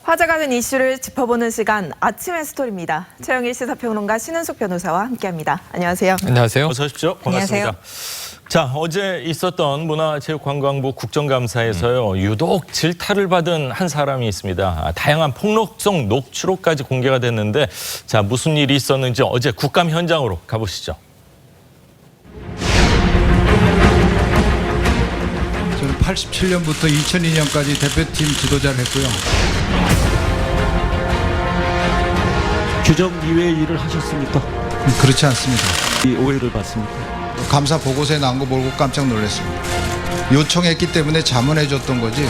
화제가 된 이슈를 짚어보는 시간 아침의 스토리입니다. 최영일 시사평론가 신은숙 변호사와 함께합니다. 안녕하세요. 안녕하세요. 어서 오십시오. 반갑습니다. 안녕하세요. 자, 어제 있었던 문화체육관광부 국정감사에서요. 유독 질타를 받은 한 사람이 있습니다. 다양한 폭력성 녹취록까지 공개가 됐는데 자, 무슨 일이 있었는지 어제 국감 현장으로 가보시죠. 저는 87년부터 2002년까지 대표팀 지도자를 했고요. 규정 이외의 일을 하셨습니까? 그렇지 않습니다. 이 오해를 받습니다. 감사 보고서에 나온 거 보고 깜짝 놀랐습니다. 요청했기 때문에 자문해줬던 거지.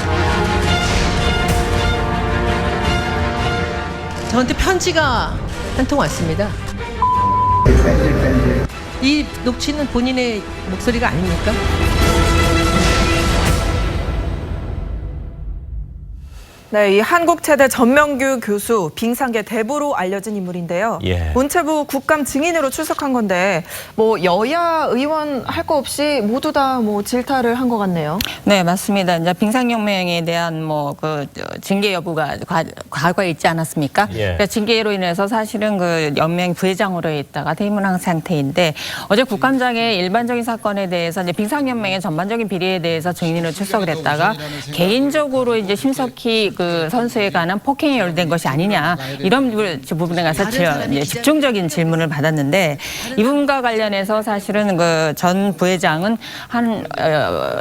저한테 편지가 한 통 왔습니다. 이 녹취는 본인의 목소리가 아닙니까? 네, 이 한국체대 전명규 교수 빙상계 대부로 알려진 인물인데요. 예. 문체부 국감 증인으로 출석한 건데 뭐 여야 의원 할 거 없이 모두 다 뭐 질타를 한 것 같네요. 네, 맞습니다. 이제 빙상혁명에 대한 징계 여부가 과거에 있지 않았습니까? 예. 그러니까 징계로 인해서 사실은 그 연맹 부회장으로 있다가 퇴임한 상태인데 어제 국감장에 일반적인 사건에 대해서 이제 빙상연맹의 전반적인 비리에 대해서 증인으로 출석을 했다가 개인적으로 이제 심석희 그 선수에 관한 폭행이 연루된 것이 아니냐 이런 부분에 가서 집중적인 질문을 받았는데 이 부분과 관련해서 사실은 그 전 부회장은 한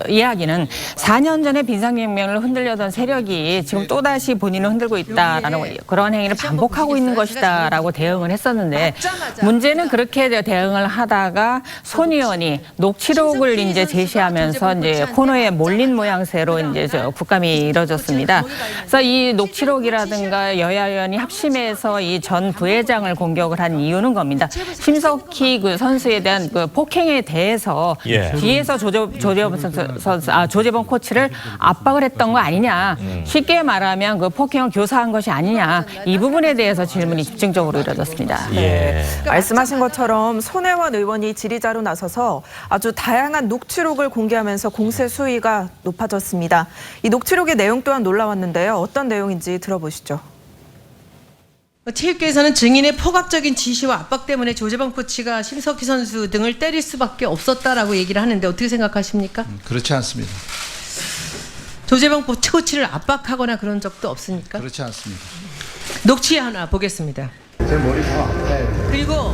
이야기는 4년 전에 빙상혁명을 흔들려던 세력이 지금 또다시 본인을 흔들고 있다라는 그런 행위를 반복하고 있는 것이다라고 대응을 했었는데 문제는 그렇게 대응을 하다가 손 의원이 녹취록을 이제 제시하면서 이제 코너에 몰린 모양새로 이제 국감이 이뤄졌습니다. 그래서 이 녹취록이라든가 여야 의원이 합심해서 이 전 부회장을 공격을 한 이유는 겁니다. 심석희 그 선수에 대한 그 폭행에 대해서 예. 뒤에서 조재범 코치를 압박을 했던 거 아니냐. 쉽게 말하면 그 폭행을 교사한 것이 아니냐. 이 부분에 대해서 질문이 집중적으로 이루어졌습니다. 예. 말씀하신 것처럼 손혜원 의원이 질의자로 나서서 아주 다양한 녹취록을 공개하면서 공세 수위가 높아졌습니다. 이 녹취록의 내용 또한 놀라웠는데요. 어떤 내용인지 들어보시죠. 체육계에서는 증인의 포괄적인 지시와 압박 때문에 조재범 코치가 심석희 선수 등을 때릴 수밖에 없었다라고 얘기를 하는데 어떻게 생각하십니까? 그렇지 않습니다. 조재범 코치를 압박하거나 그런 적도 없으니까? 그렇지 않습니다. 녹취 하나 보겠습니다. 그리고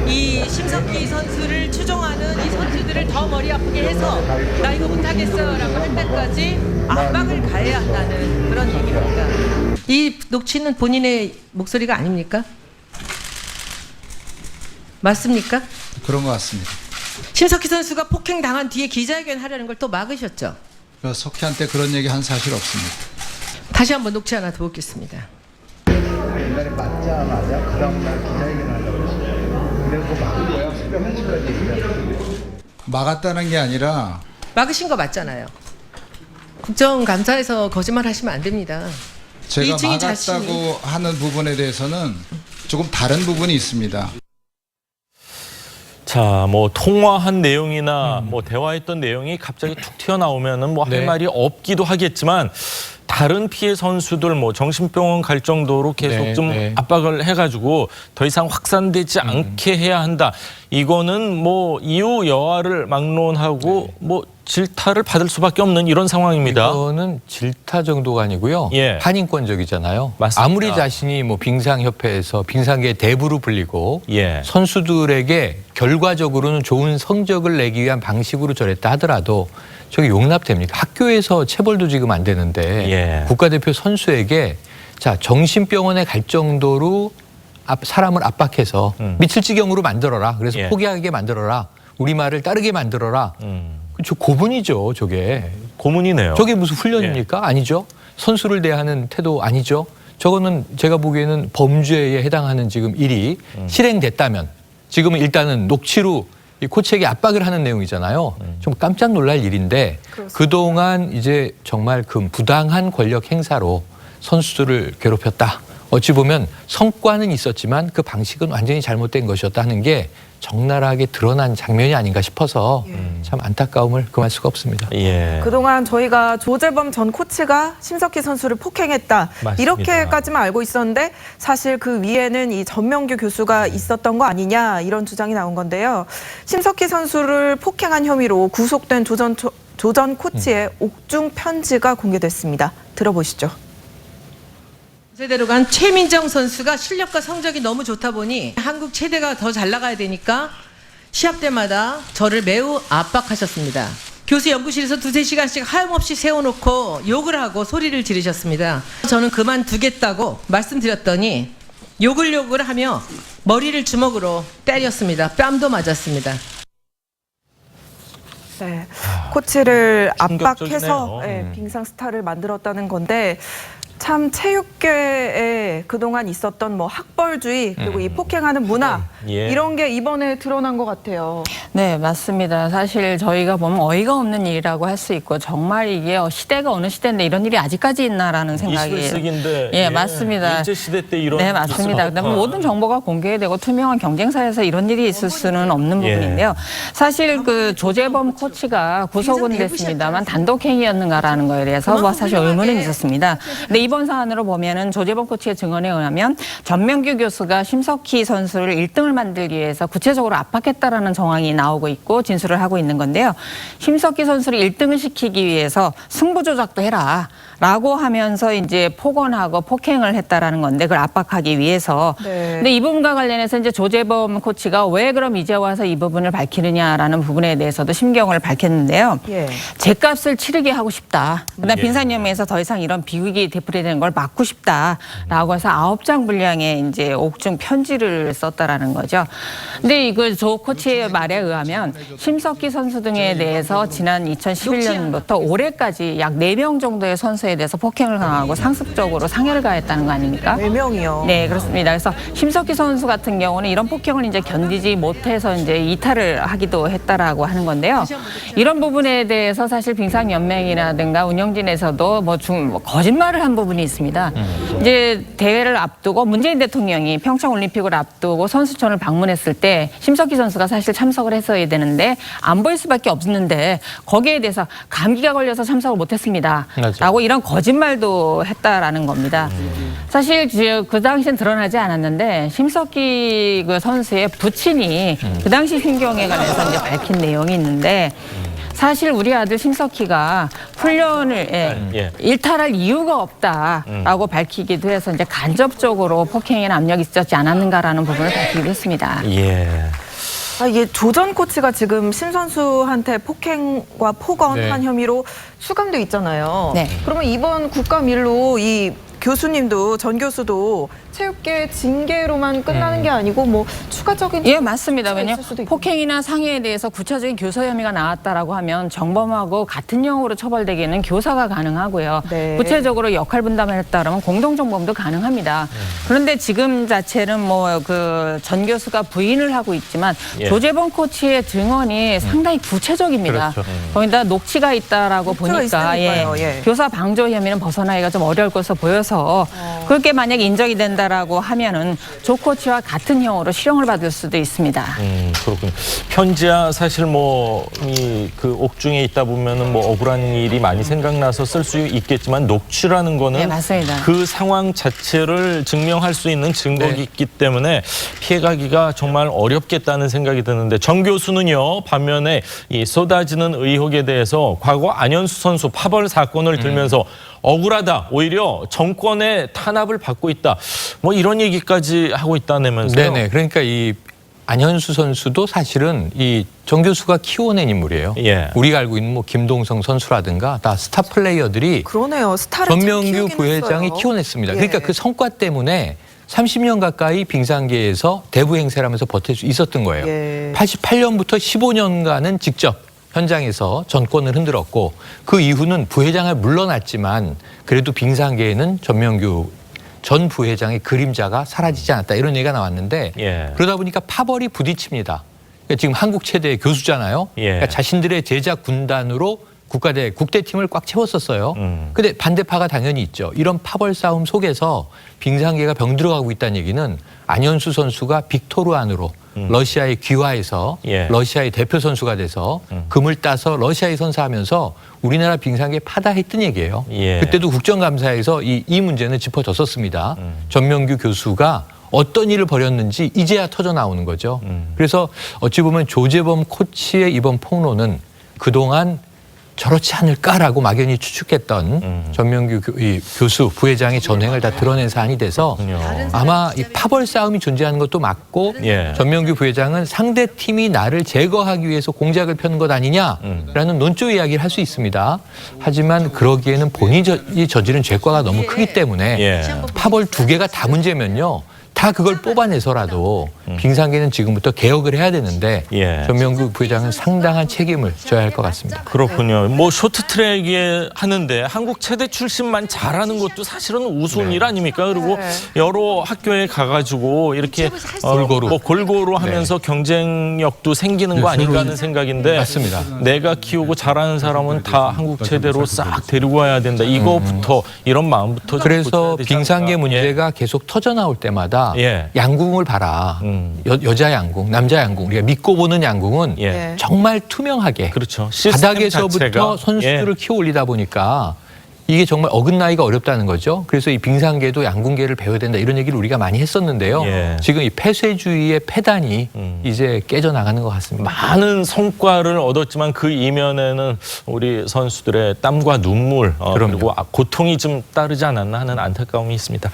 이 심석희 선수를 추종하는 이 선수들을 더 머리 아프게 해서 나 이거 못하겠어라고 할 때까지 압박을 가해야 한다는 그런 얘기입니다. 이 녹취는 본인의 목소리가 아닙니까? 맞습니까? 그런 것 같습니다. 심석희 선수가 폭행당한 뒤에 기자회견 하려는 걸 또 막으셨죠? 석희한테 그런 얘기 한 사실 없습니다. 다시 한번 녹취 하나 더 보겠습니다. 옛날에 맞자마자 그 다음날 기자회견을 하려고 했어요. 그래서 막은 거야. 새벽 1시까지 얘기하는데. 막았다는 게 아니라 막으신 거 맞잖아요. 국정감사에서 거짓말 하시면 안 됩니다. 제가 이 증인 막았다고 자신이 하는 부분에 대해서는 조금 다른 부분이 있습니다. 자, 뭐 통화한 내용이나 뭐 대화했던 내용이 갑자기 툭 튀어나오면은 뭐 할 네. 말이 없기도 하겠지만 다른 피해 선수들 뭐 정신병원 갈 정도로 계속 네, 좀 네. 압박을 해가지고 더 이상 확산되지 않게 해야 한다. 이거는 뭐 이유 여하를 막론하고 뭐 질타를 받을 수밖에 없는 이런 상황입니다. 이거는 질타 정도가 아니고요. 예. 반인권적이잖아요. 맞습니다. 아무리 자신이 뭐 빙상협회에서 빙상계 대부로 불리고 예. 선수들에게 결과적으로는 좋은 성적을 내기 위한 방식으로 저랬다 하더라도 저게 용납됩니까? 학교에서 체벌도 지금 안 되는데 예. 국가대표 선수에게 자 정신병원에 갈 정도로 사람을 압박해서 미칠 지경으로 만들어라. 그래서 예. 포기하게 만들어라. 우리말을 따르게 만들어라. 저 고문이죠, 저게. 고문이네요. 저게 무슨 훈련입니까? 아니죠. 선수를 대하는 태도 아니죠. 저거는 제가 보기에는 범죄에 해당하는 지금 일이 실행됐다면 지금은 일단은 녹취로 이 코치에게 압박을 하는 내용이잖아요. 좀 깜짝 놀랄 일인데 그렇습니다. 그동안 이제 정말 그 부당한 권력 행사로 선수들을 괴롭혔다. 어찌 보면 성과는 있었지만 그 방식은 완전히 잘못된 것이었다는 게 적나라하게 드러난 장면이 아닌가 싶어서 참 안타까움을 금할 수가 없습니다. 예. 그동안 저희가 조재범 전 코치가 심석희 선수를 폭행했다. 맞습니다. 이렇게까지만 알고 있었는데 사실 그 위에는 이 전명규 교수가 있었던 거 아니냐 이런 주장이 나온 건데요. 심석희 선수를 폭행한 혐의로 구속된 조전 코치의 옥중 편지가 공개됐습니다. 들어보시죠. 제대로 간 최민정 선수가 실력과 성적이 너무 좋다 보니 한국 체대가 더 잘 나가야 되니까 시합 때마다 저를 매우 압박하셨습니다. 교수 연구실에서 2-3시간씩 하염없이 세워놓고 욕을 하고 소리를 지르셨습니다. 저는 그만두겠다고 말씀드렸더니 욕을 하며 머리를 주먹으로 때렸습니다. 뺨도 맞았습니다. 네, 코치를 압박해서 충격적이네요. 빙상 스타를 만들었다는 건데 참 체육계에 그동안 있었던 뭐 학벌주의 그리고 이 폭행하는 문화 예. 이런 게 이번에 드러난 것 같아요. 네, 맞습니다. 사실 저희가 보면 어이가 없는 일이라고 할 수 있고 정말 이게 시대가 어느 시대인데 이런 일이 아직까지 있나라는 생각이 21세기인데 예, 맞습니다. 일제 시대 때 이런 네, 맞습니다. 그다음에 모든 정보가 공개되고 투명한 경쟁사에서 이런 일이 있을 수는 없는 예. 부분인데요. 사실 그 조재범 코치가 구속은 됐습니다만 단독행위였는가라는 거에 대해서 뭐 사실 의문은 있었습니다. 근데 이번 사안으로 보면은 조재범 코치의 증언에 의하면 전명규 교수가 심석희 선수를 1등을 만들기 위해서 구체적으로 압박했다라는 정황이 나오고 있고 진술을 하고 있는 건데요. 심석희 선수를 1등을 시키기 위해서 승부 조작도 해라. 라고 하면서 이제 폭언하고 폭행을 했다라는 건데 그걸 압박하기 위해서. 네. 근데 이 부분과 관련해서 이제 조재범 코치가 왜 그럼 이제 와서 이 부분을 밝히느냐라는 부분에 대해서도 심경을 밝혔는데요. 예. 죗값을 치르게 하고 싶다. 그다음 예. 빙상연맹에서 더 이상 이런 비극이 되풀이되는 걸 막고 싶다라고 해서 9장 분량의 이제 옥중 편지를 썼다라는 거죠. 근데 이거 조 코치의 말에 의하면 심석희 선수 등에 대해서 지난 2011년부터 올해까지 약 4명 정도의 선수에 대해서 폭행을 강하고 상습적으로 상해를 가했다는 거 아닙니까? 4명이요. 네, 그렇습니다. 그래서 심석희 선수 같은 경우는 이런 폭행을 이제 견디지 못해서 이제 이탈을 하기도 했다라고 하는 건데요. 이런 부분에 대해서 사실 빙상연맹이라든가 운영진에서도 뭐 거짓말을 한 부분이 있습니다. 이제 대회를 앞두고 문재인 대통령이 평창 올림픽을 앞두고 선수촌을 방문했을 때 심석희 선수가 사실 참석을 했어야 되는데 안 보일 수밖에 없는데 거기에 대해서 감기가 걸려서 참석을 못했습니다. 맞아요. 라고 이런 거짓말도 했다라는 겁니다. 사실 그 당시엔 드러나지 않았는데 심석희 그 선수의 부친이 그 당시 심경에 관해서 이제 밝힌 내용이 있는데 사실 우리 아들 심석희가 훈련을 예. 일탈할 이유가 없다라고 밝히기도 해서 이제 간접적으로 폭행이나 압력이 있었지 않았는가라는 부분을 밝히기도 했습니다. 예. 이게 조전 코치가 지금 심 선수한테 폭행과 폭언한 혐의로 수감돼 있잖아요. 네. 그러면 이번 국감일로 이 교수님도 전 교수도 체육계 징계로만 끝나는 게 아니고 뭐 추가적인 예, 맞습니다. 조치가 왜냐 있을 수도 있고. 폭행이나 상해에 대해서 구체적인 교사 혐의가 나왔다라고 하면 정범하고 같은 형으로 처벌되기에는 교사가 가능하고요. 네. 구체적으로 역할 분담을 했다라면 공동정범도 가능합니다. 그런데 지금 자체는 뭐 그 전 교수가 부인을 하고 있지만 예. 조재범 코치의 증언이 상당히 구체적입니다. 그렇죠. 거기다 녹취가 있다라고 녹취가 보니까 있으니까요. 예. 교사 방조 혐의는 벗어나기가 좀 어려울 것으로 보여서 그렇게 만약 인정이 된다라고 하면은 조 코치와 같은 형으로 실형을 받을 수도 있습니다. 그렇군요. 편지야 사실 뭐 그 옥중에 있다 보면은 뭐 억울한 일이 많이 생각나서 쓸 수 있겠지만 녹취라는 거는 네, 맞습니다. 그 상황 자체를 증명할 수 있는 증거가 네. 있기 때문에 피해가기가 정말 어렵겠다는 생각이 드는데 정 교수는요 반면에 이 쏟아지는 의혹에 대해서 과거 안현수 선수 파벌 사건을 들면서 억울하다. 오히려 정권의 탄압을 받고 있다. 뭐 이런 얘기까지 하고 있다면서요. 네네. 그러니까 이 안현수 선수도 사실은 이 정 교수가 키워낸 인물이에요. 예. 우리가 알고 있는 뭐 김동성 선수라든가 다 스타 플레이어들이 그러네요. 스타를 참 전명규 키우긴 부회장이 했어요. 키워냈습니다. 예. 그러니까 그 성과 때문에 30년 가까이 빙상계에서 대부 행세를 하면서 버틸 수 있었던 거예요. 예. 88년부터 15년간은 직접 현장에서 전권을 흔들었고 그 이후는 부회장을 물러났지만 그래도 빙상계에는 전명규 전 부회장의 그림자가 사라지지 않았다 이런 얘기가 나왔는데 예. 그러다 보니까 파벌이 부딪힙니다. 그러니까 지금 한국 최대의 교수잖아요. 예. 그러니까 자신들의 제자 군단으로 국대팀을 꽉 채웠었어요. 근데 반대파가 당연히 있죠. 이런 파벌 싸움 속에서 빙상계가 병들어가고 있다는 얘기는 안현수 선수가 빅토르 안으로 러시아에 귀화해서 예. 러시아의 대표 선수가 돼서 금을 따서 러시아에 선사하면서 우리나라 빙상계 파다했던 얘기예요. 예. 그때도 국정감사에서 이 문제는 짚어졌었습니다. 전명규 교수가 어떤 일을 벌였는지 이제야 터져 나오는 거죠. 그래서 어찌 보면 조재범 코치의 이번 폭로는 그동안 저렇지 않을까라고 막연히 추측했던 전명규 교수 부회장의 전횡을 다 드러낸 사안이 돼서 아마 이 파벌 싸움이 존재하는 것도 맞고 예. 전명규 부회장은 상대 팀이 나를 제거하기 위해서 공작을 펴는 것 아니냐라는 논조 이야기를 할 수 있습니다. 하지만 그러기에는 본인이 저지른 죄과가 너무 크기 때문에 예. 파벌 2개가 다 문제면요. 다 그걸 뽑아내서라도 빙상계는 지금부터 개혁을 해야 되는데 예. 전명규 부회장은 상당한 책임을 져야 할 것 같습니다. 그렇군요. 뭐 쇼트트랙에 하는데 한국 체대 출신만 잘하는 것도 사실은 우스운 일 아닙니까? 그리고 여러 학교에 가가지고 이렇게 골고루. 뭐 골고루 하면서 경쟁력도 생기는 거 아닌가 하는 생각인데 맞습니다. 내가 키우고 잘하는 사람은 다 한국 체대로 싹 데리고 와야 된다. 이거부터 이런 마음부터 좀 그래서 고쳐야 되지 빙상계 않을까. 문제가 계속 터져 나올 때마다 예. 양궁을 봐라. 여자 양궁, 남자 양궁. 우리가 믿고 보는 양궁은 예. 정말 투명하게 그렇죠. 시스템 바닥에서부터 자체가. 선수들을 예. 키워 올리다 보니까 이게 정말 어긋나기가 어렵다는 거죠. 그래서 이 빙상계도 양궁계를 배워야 된다 이런 얘기를 우리가 많이 했었는데요. 예. 지금 이 폐쇄주의의 폐단이 이제 깨져나가는 것 같습니다. 많은 성과를 얻었지만 그 이면에는 우리 선수들의 땀과 눈물 그리고 고통이 좀 따르지 않았나 하는 안타까움이 있습니다.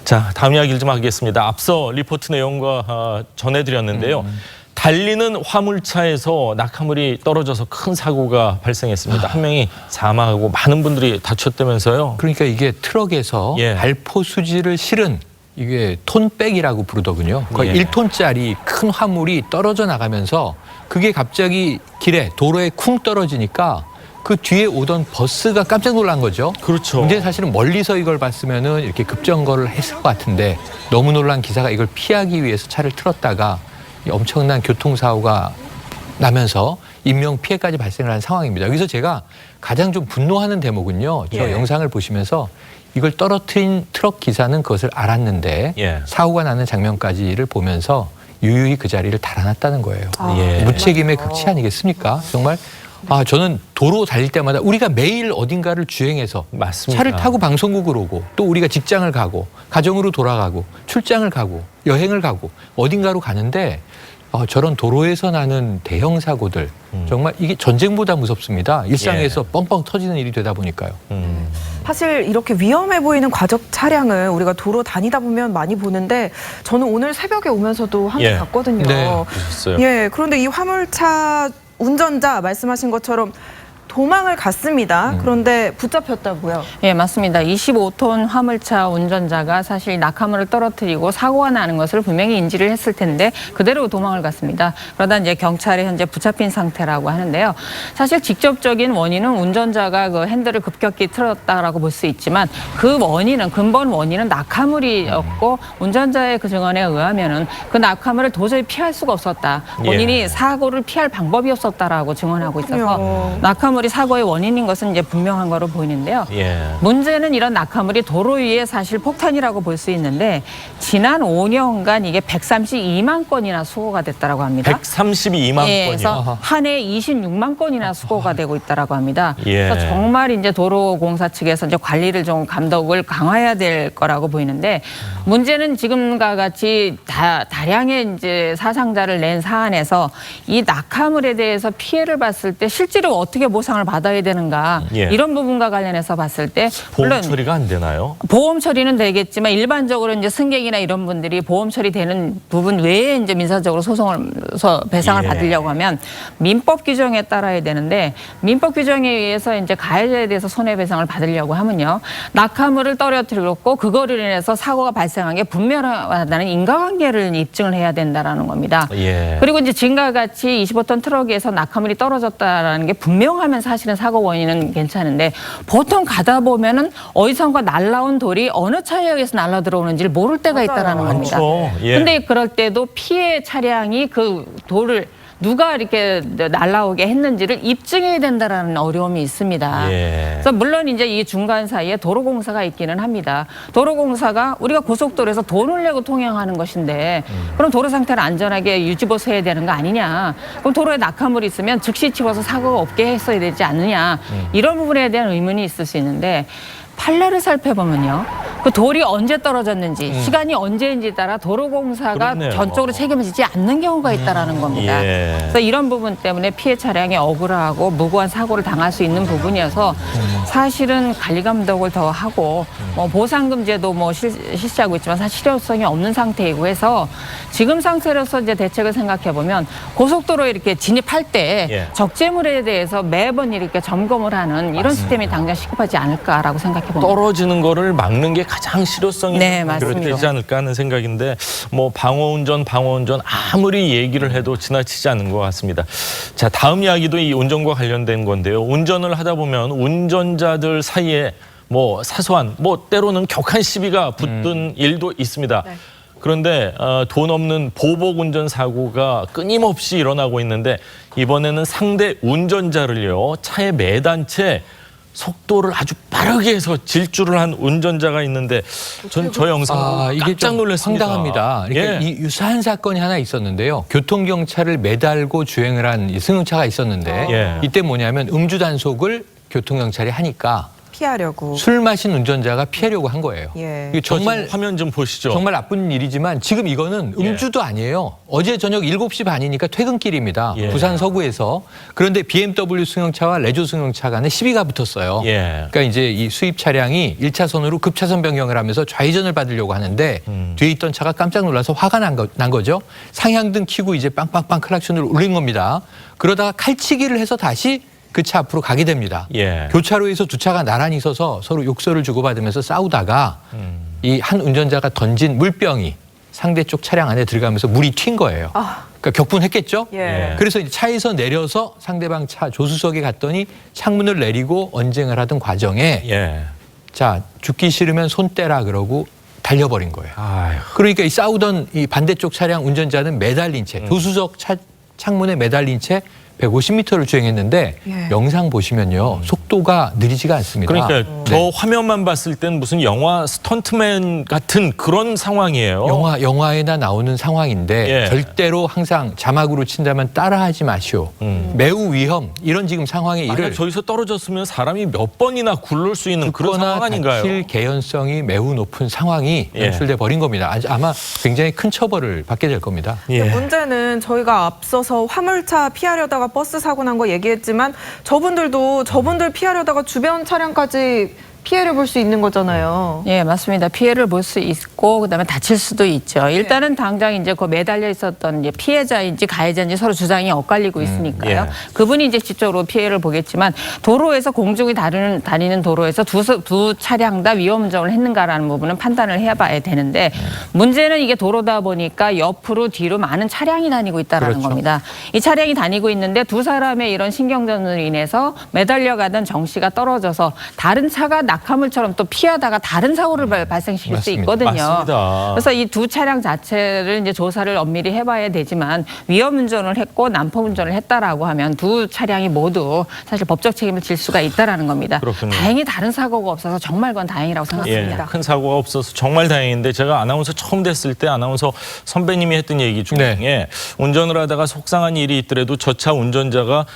자, 다음 이야기를 좀 하겠습니다. 앞서 리포트 내용과 전해드렸는데요. 달리는 화물차에서 낙하물이 떨어져서 큰 사고가 발생했습니다. 한 명이 사망하고 많은 분들이 다쳤다면서요. 그러니까 이게 트럭에서 예. 발포 수지를 실은 이게 톤백이라고 부르더군요. 거의 예. 1톤짜리 큰 화물이 떨어져 나가면서 그게 갑자기 도로에 쿵 떨어지니까 그 뒤에 오던 버스가 깜짝 놀란 거죠. 그렇죠. 근데 사실은 멀리서 이걸 봤으면은 이렇게 급정거를 했을 것 같은데 너무 놀란 기사가 이걸 피하기 위해서 차를 틀었다가 이 엄청난 교통사고가 나면서 인명 피해까지 발생을 한 상황입니다. 여기서 제가 가장 좀 분노하는 대목은요. 저 예. 영상을 보시면서 이걸 떨어뜨린 트럭 기사는 그것을 알았는데 예. 사고가 나는 장면까지를 보면서 유유히 그 자리를 달아났다는 거예요. 예. 무책임의 극치 아니겠습니까? 정말 저는 도로 달릴 때마다 우리가 매일 어딘가를 주행해서 맞습니다. 차를 타고 방송국을 오고 또 우리가 직장을 가고 가정으로 돌아가고 출장을 가고 여행을 가고 어딘가로 가는데 저런 도로에서 나는 대형 사고들 정말 이게 전쟁보다 무섭습니다. 일상에서 뻥뻥 터지는 일이 되다 보니까요. 사실 이렇게 위험해 보이는 과적 차량을 우리가 도로 다니다 보면 많이 보는데 저는 오늘 새벽에 오면서도 한 번 예. 봤거든요. 네, 그러셨어요. 예, 그런데 이 화물차 운전자 말씀하신 것처럼 도망을 갔습니다. 그런데 붙잡혔다고요? 예, 맞습니다. 25톤 화물차 운전자가 사실 낙하물을 떨어뜨리고 사고가 나는 것을 분명히 인지를 했을 텐데 그대로 도망을 갔습니다. 그러다 이제 경찰에 현재 붙잡힌 상태라고 하는데요. 사실 직접적인 원인은 운전자가 그 핸들을 급격히 틀었다라고 볼 수 있지만 그 근본 원인은 낙하물이었고 운전자의 그 증언에 의하면은 그 낙하물을 도저히 피할 수가 없었다. 본인이 예. 사고를 피할 방법이 없었다라고 증언하고 있어서 그렇군요. 낙하물이 사고의 원인인 것은 이제 분명한 거로 보이는데요. 예. 문제는 이런 낙하물이 도로 위에 사실 폭탄이라고 볼 수 있는데 지난 5년간 이게 132만 건이나 수거가 됐다라고 합니다. 132만 예, 건이요. 그래서 한 해 26만 건이나 수거가 되고 있다라고 합니다. 예. 그래서 정말 이제 도로공사 측에서 이제 관리를 좀 감독을 강화해야 될 거라고 보이는데 문제는 지금과 같이 다량의 이제 사상자를 낸 사안에서 이 낙하물에 대해서 피해를 봤을 때 실제로 어떻게 보상을 받아야 되는가 예. 이런 부분과 관련해서 봤을 때 보험 물론 처리가 안 되나요? 보험 처리는 되겠지만 일반적으로 이제 승객이나 이런 분들이 보험 처리되는 부분 외에 이제 민사적으로 배상을 예. 받으려고 하면 민법 규정에 따라야 되는데 민법 규정에 의해서 이제 가해자에 대해서 손해배상을 받으려고 하면요 낙하물을 떨어뜨렸고 그거를 인해서 사고가 발생한 게 분명하다는 인과관계를 입증을 해야 된다라는 겁니다. 예. 그리고 이제 지금과 같이 25톤 트럭에서 낙하물이 떨어졌다라는 게 분명하면 사실은 사고 원인은 괜찮은데 보통 가다 보면은 어디선가 날라온 돌이 어느 차에 의해서 날라 들어오는지를 모를 때가 있다라는 겁니다. 많죠. 예. 근데 그럴 때도 피해 차량이 그 돌을 누가 이렇게 날라오게 했는지를 입증해야 된다라는 어려움이 있습니다. 예. 그래서 물론 이제 이 중간 사이에 도로공사가 있기는 합니다. 도로공사가 우리가 고속도로에서 돈을 내고 통행하는 것인데 그럼 도로 상태를 안전하게 유지보수해야 되는 거 아니냐. 그럼 도로에 낙하물이 있으면 즉시 치워서 사고가 없게 했어야 되지 않느냐. 이런 부분에 대한 의문이 있을 수 있는데 판례를 살펴보면요. 그 돌이 언제 떨어졌는지 시간이 언제인지 따라 도로공사가 그렇네요. 전적으로 책임을 지지 않는 경우가 있다라는 겁니다. 예. 그래서 이런 부분 때문에 피해 차량이 억울하고 무고한 사고를 당할 수 있는 부분이어서 사실은 관리감독을 더 하고 뭐 보상금 제도 뭐 실시하고 있지만 사실 실효성이 없는 상태이고 해서 지금 상태로서 이제 대책을 생각해 보면 고속도로에 이렇게 진입할 때 예. 적재물에 대해서 매번 이렇게 점검을 하는 이런 시스템이 당장 시급하지 않을까라고 생각해 봅니다. 떨어지는 거를 막는 게 가장 실효성이 네, 맞습니다. 되지 않을까 하는 생각인데 뭐 방어운전 아무리 얘기를 해도 지나치지 않는 것 같습니다. 자, 다음 이야기도 이 운전과 관련된 건데요. 운전을 하다 보면 운전자들 사이에 뭐 사소한 뭐 때로는 격한 시비가 붙는 일도 있습니다. 네. 그런데 돈 없는 보복 운전 사고가 끊임없이 일어나고 있는데 이번에는 상대 운전자를요 차에 매단 채 속도를 아주 빠르게 해서 질주를 한 운전자가 있는데 전 저 영상 이게 깜짝 좀 놀랐습니다. 황당합니다. 그러니까 예. 이 유사한 사건이 하나 있었는데요. 교통경찰을 매달고 주행을 한 이 승용차가 있었는데 예. 이때 뭐냐면 음주 단속을 교통경찰이 하니까 피하려고. 술 마신 운전자가 피하려고 한 거예요. 예. 이게 정말 지금 화면 좀 보시죠. 정말 나쁜 일이지만 지금 이거는 음주도 아니에요. 어제 저녁 7시 반이니까 퇴근길입니다. 예. 부산 서구에서. 그런데 BMW 승용차와 레조 승용차 간에 시비가 붙었어요. 예. 그러니까 이제 이 수입 차량이 1차선으로 급차선 변경을 하면서 좌회전을 받으려고 하는데 뒤에 있던 차가 깜짝 놀라서 화가 난 거죠. 상향등 켜고 이제 빵빵빵 클락션을 울린 겁니다. 그러다가 칼치기를 해서 다시 그 차 앞으로 가게 됩니다. 예. 교차로에서 두 차가 나란히 서서 서로 욕설을 주고받으면서 싸우다가 이 한 운전자가 던진 물병이 상대 쪽 차량 안에 들어가면서 물이 튄 거예요. 그러니까 격분했겠죠? 예. 그래서 이제 차에서 내려서 상대방 차 조수석에 갔더니 창문을 내리고 언쟁을 하던 과정에 예. 자, 죽기 싫으면 손 떼라 그러고 달려버린 거예요. 아휴. 그러니까 이 싸우던 이 반대쪽 차량 운전자는 매달린 채 조수석 창문에 매달린 채 150m를 주행했는데 예. 영상 보시면요. 속도가 느리지가 않습니다. 그러니까 저 화면만 봤을 땐 무슨 영화 스턴트맨 같은 그런 상황이에요. 영화에나 나오는 상황인데 예. 절대로 항상 자막으로 친다면 따라하지 마시오. 매우 위험 이런 지금 상황의 만약 일을 저기서 떨어졌으면 사람이 몇 번이나 굴를 수 있는 그런 죽거나 상황 아닌가요? 다칠 개연성이 매우 높은 상황이 예. 연출돼 버린 겁니다. 아마 굉장히 큰 처벌을 받게 될 겁니다. 예. 문제는 저희가 앞서서 화물차 피하려다가 버스 사고 난 거 얘기했지만 저분들 피하려다가 주변 차량까지 피해를 볼 수 있는 거잖아요. 예, 맞습니다. 피해를 볼 수 있고 그다음에 다칠 수도 있죠. 일단은 당장 이제 그 매달려 있었던 이제 피해자인지 가해자인지 서로 주장이 엇갈리고 있으니까요. 예. 그분이 이제 직접으로 피해를 보겠지만 도로에서 공중이 다니는 도로에서 두 차량 다 위험 운전을 했는가라는 부분은 판단을 해봐야 되는데 문제는 이게 도로다 보니까 옆으로 뒤로 많은 차량이 다니고 있다라는 그렇죠. 겁니다. 이 차량이 다니고 있는데 두 사람의 이런 신경전으로 인해서 매달려가던 정씨가 떨어져서 다른 차가 낙하물처럼 또 피하다가 다른 사고를 발생시킬 수 맞습니다. 있거든요. 맞습니다. 그래서 이 두 차량 자체를 이제 조사를 엄밀히 해봐야 되지만 위험 운전을 했고 난폭 운전을 했다라고 하면 두 차량이 모두 사실 법적 책임을 질 수가 있다라는 겁니다. 그렇군요. 다행히 다른 사고가 없어서 정말 그건 다행이라고 예, 생각합니다. 큰 사고가 없어서 정말 다행인데 제가 아나운서 처음 됐을 때 아나운서 선배님이 했던 얘기 중에 네. 운전을 하다가 속상한 일이 있더라도 저 차 운전자가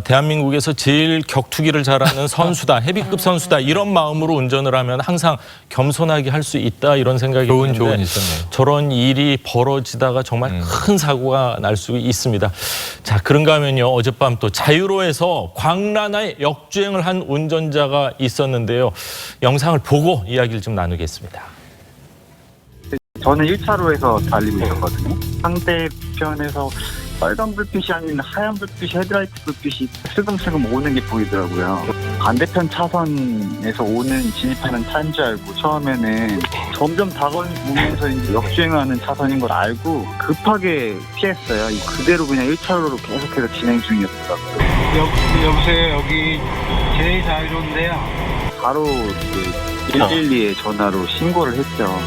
대한민국에서 제일 격투기를 잘하는 선수다, 헤비급 선수다 이런 마음으로 운전을 하면 항상 겸손하게 할 수 있다 이런 생각이 좋은 드는데 조언이 있었네요. 저런 일이 벌어지다가 정말 큰 사고가 날 수 있습니다. 자, 그런가 하면요. 어젯밤 또 자유로에서 광란하에 역주행을 한 운전자가 있었는데요. 영상을 보고 이야기를 좀 나누겠습니다. 저는 1차로에서 달리고 있었거든요. 상대편에서 빨간 불빛이 아닌 하얀 불빛이 헤드라이트 불빛이 슬금슬금 오는 게 보이더라고요. 반대편 차선에서 진입하는 차인 줄 알고 처음에는 점점 다가오면서 이제 역주행하는 차선인 걸 알고 급하게 피했어요. 그대로 그냥 1차로로 계속해서 진행 중이었더라고요. 여보세요, 여기 제일 자유로운데요. 바로 112에 전화로 신고를 했죠.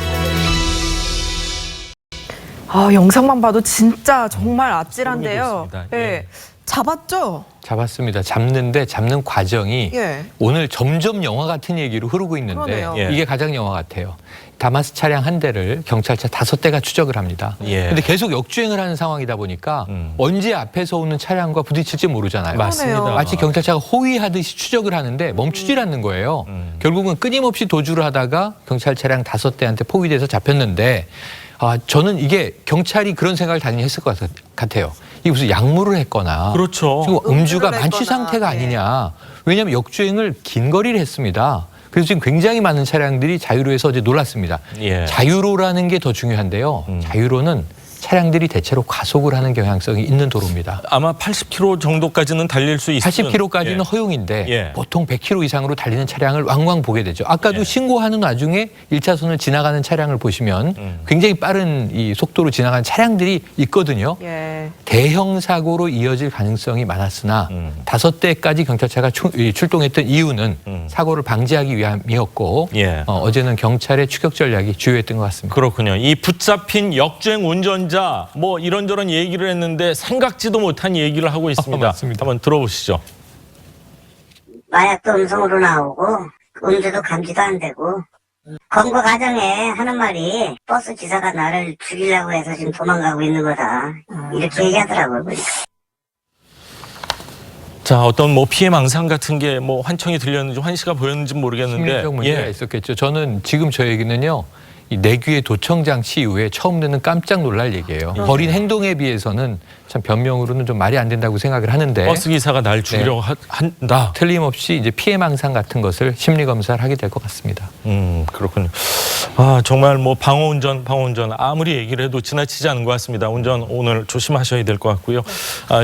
아, 영상만 봐도 진짜 정말 아찔한데요. 소름이 돋습니다. 예. 예. 잡았죠? 잡았습니다. 잡는데 잡는 과정이 예. 오늘 점점 영화 같은 얘기로 흐르고 있는데 그러네요. 예. 이게 가장 영화 같아요. 다마스 차량 한 대를 경찰차 5대가 추적을 합니다. 예. 근데 계속 역주행을 하는 상황이다 보니까 언제 앞에서 오는 차량과 부딪힐지 모르잖아요. 맞습니다. 마치 경찰차가 호위하듯이 추적을 하는데 멈추질 않는 거예요. 결국은 끊임없이 도주를 하다가 경찰 차량 5대한테 포위돼서 잡혔는데 저는 이게 경찰이 그런 생각을 당연히 했을 것 같아요. 이게 무슨 약물을 했거나 그렇죠. 지금 음주가 음주를 만취 했거나, 상태가 네. 아니냐. 왜냐하면 역주행을 긴 거리를 했습니다. 그래서 지금 굉장히 많은 차량들이 자유로에서 어제 놀랐습니다. 예. 자유로라는 게 더 중요한데요. 자유로는 차량들이 대체로 과속을 하는 경향성이 있는 도로입니다. 아마 80km 정도까지는 달릴 수 있는 80km까지는 예. 허용인데 예. 보통 100km 이상으로 달리는 차량을 왕왕 보게 되죠. 아까도 예. 신고하는 와중에 1차선을 지나가는 차량을 보시면 굉장히 빠른 이 속도로 지나가는 차량들이 있거든요. 예. 대형 사고로 이어질 가능성이 많았으나 5대까지 경찰차가 출동했던 이유는 사고를 방지하기 위함이었고 예. 어제는 경찰의 추격 전략이 주요했던 것 같습니다. 그렇군요. 이 붙잡힌 역주행 운전자 뭐 이런저런 얘기를 했는데 생각지도 못한 얘기를 하고 있습니다. 맞습니다. 한번 들어보시죠. 마약도 음성으로 나오고 음주도 감지도 안 되고 검거 과정에 하는 말이 버스 기사가 나를 죽이려고 해서 지금 도망가고 있는 거다 이렇게 얘기하더라고요. 보니까. 자, 어떤 뭐 피해 망상 같은 게 뭐 환청이 들렸는지 환시가 보였는지 모르겠는데 심리적 문제가 예. 있었겠죠. 저는 지금 저 얘기는요. 이 내귀의 도청 장치 이후에 처음 듣는 깜짝 놀랄 얘기예요. 벌인 행동에 비해서는 참 변명으로는 좀 말이 안 된다고 생각을 하는데 버스 기사가 날 죽이려고 한다. 틀림없이 이제 피해 망상 같은 것을 심리 검사를 하게 될 것 같습니다. 그렇군요. 정말 뭐 방어운전 아무리 얘기를 해도 지나치지 않은 것 같습니다. 운전 오늘 조심하셔야 될 것 같고요.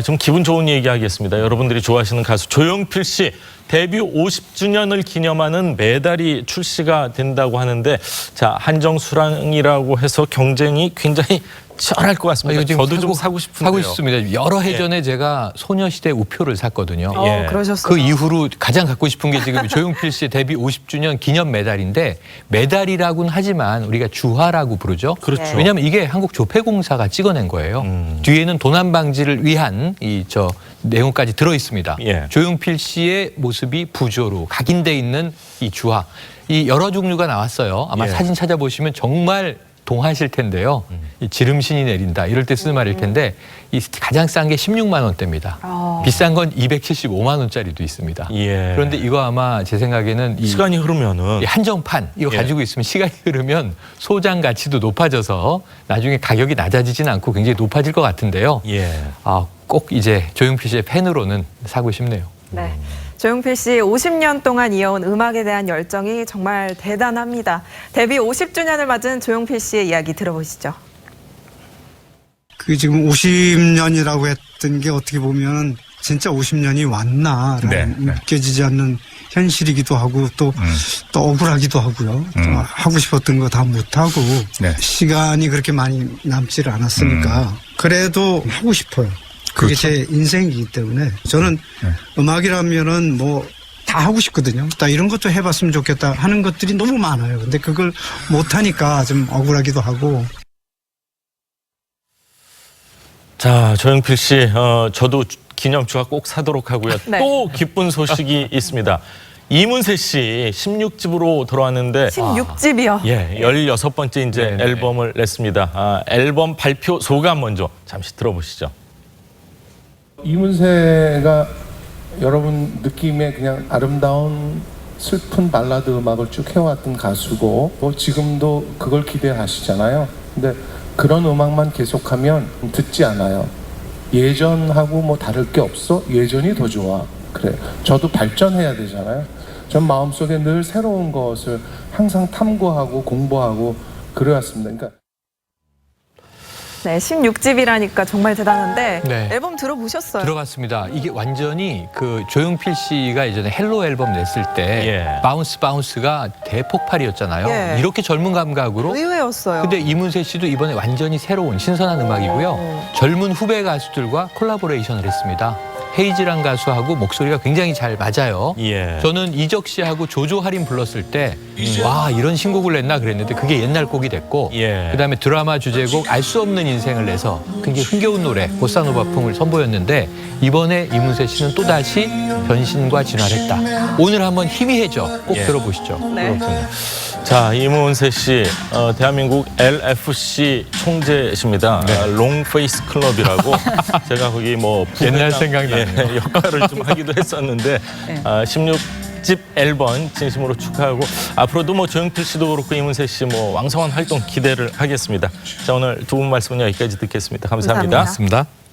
좀 기분 좋은 얘기 하겠습니다. 여러분들이 좋아하시는 가수 조용필 씨 데뷔 50주년을 기념하는 메달이 출시가 된다고 하는데 자, 한정수량이라고 해서 경쟁이 굉장히 치열할 것 같습니다. 이거 지금 저도 좀 사고 싶은데요. 사고 싶습니다. 여러 해 전에 제가 소녀시대 우표를 샀거든요. 예. 그러셨어요. 그 이후로 가장 갖고 싶은 게 지금 조용필 씨의 데뷔 50주년 기념 메달인데 메달이라고는 하지만 우리가 주화라고 부르죠. 그렇죠. 왜냐하면 이게 한국조폐공사가 찍어낸 거예요. 뒤에는 도난 방지를 위한 내용까지 들어 있습니다. 예. 조용필 씨의 모습이 부조로 각인돼 있는 이 주화. 이 여러 종류가 나왔어요. 아마 예. 사진 찾아보시면 정말 동하실 텐데요. 이 지름신이 내린다 이럴 때 쓰는 말일 텐데 이 가장 싼 게 16만 원대입니다. 비싼 건 275만 원짜리도 있습니다. 예. 그런데 이거 아마 제 생각에는 이 시간이 흐르면은 이 한정판 이거 예. 가지고 있으면 시간이 흐르면 소장 가치도 높아져서 나중에 가격이 낮아지진 않고 굉장히 높아질 것 같은데요. 예. 꼭 이제 조용필 씨의 팬으로는 사고 싶네요. 네. 조용필 씨 50년 동안 이어온 음악에 대한 열정이 정말 대단합니다. 데뷔 50주년을 맞은 조용필 씨의 이야기 들어보시죠. 그 지금 50년이라고 했던 게 어떻게 보면 진짜 50년이 왔나라는 느껴지지 않는 현실이기도 하고 또 억울하기도 하고요. 또 하고 싶었던 거 다 못하고 시간이 그렇게 많이 남지를 않았으니까 그래도 하고 싶어요. 그게 제 인생이기 때문에 저는 음악이라면은 뭐 다 하고 싶거든요. 나 이런 것도 해봤으면 좋겠다 하는 것들이 너무 많아요. 근데 그걸 못하니까 좀 억울하기도 하고. 자, 조용필 씨, 저도 기념주화 꼭 사도록 하고요. 네. 또 기쁜 소식이 있습니다. 이문세 씨 16집으로 돌아왔는데 16집이요. 예, 16번째 이제 네네. 앨범을 냈습니다. 앨범 발표 소감 먼저 잠시 들어보시죠. 이문세가 여러분 느낌에 그냥 아름다운 슬픈 발라드 음악을 쭉 해왔던 가수고 뭐 지금도 그걸 기대하시잖아요. 근데 그런 음악만 계속하면 듣지 않아요. 예전하고 뭐 다를 게 없어? 예전이 더 좋아. 그래. 저도 발전해야 되잖아요. 전 마음속에 늘 새로운 것을 항상 탐구하고 공부하고 그래왔습니다. 그러니까 네, 16집이라니까 정말 대단한데 네. 앨범 들어보셨어요? 들어갔습니다. 이게 완전히 그 조용필 씨가 예전에 헬로 앨범 냈을 때 바운스가 대폭발이었잖아요. 예. 이렇게 젊은 감각으로 의외였어요. 근데 이문세 씨도 이번에 완전히 새로운 신선한 음악이고요. 젊은 후배 가수들과 콜라보레이션을 했습니다. 헤이즈란 가수하고 목소리가 굉장히 잘 맞아요. 예. 저는 이적 씨하고 조조할인 불렀을 때 와 이런 신곡을 냈나 그랬는데 그게 옛날 곡이 됐고 예. 그다음에 드라마 주제곡 알 수 없는 인생을 내서 굉장히 흥겨운 노래 보사노바풍을 선보였는데 이번에 이문세 씨는 또다시 변신과 진화했다. 오늘 한번 희미해져 꼭 예. 들어보시죠. 네. 자, 이문세 씨, 대한민국 LFC 총재십니다. 롱페이스 클럽이라고 제가 거기 뭐 옛날 부회장, 생각나네요. 역할을 좀 하기도 했었는데 16집 앨범 진심으로 축하하고 앞으로도 뭐 조용필 씨도 그렇고 이문세 씨 뭐 왕성한 활동 기대를 하겠습니다. 자, 오늘 두 분 말씀은 여기까지 듣겠습니다. 감사합니다. 감사합니다. 맞습니다.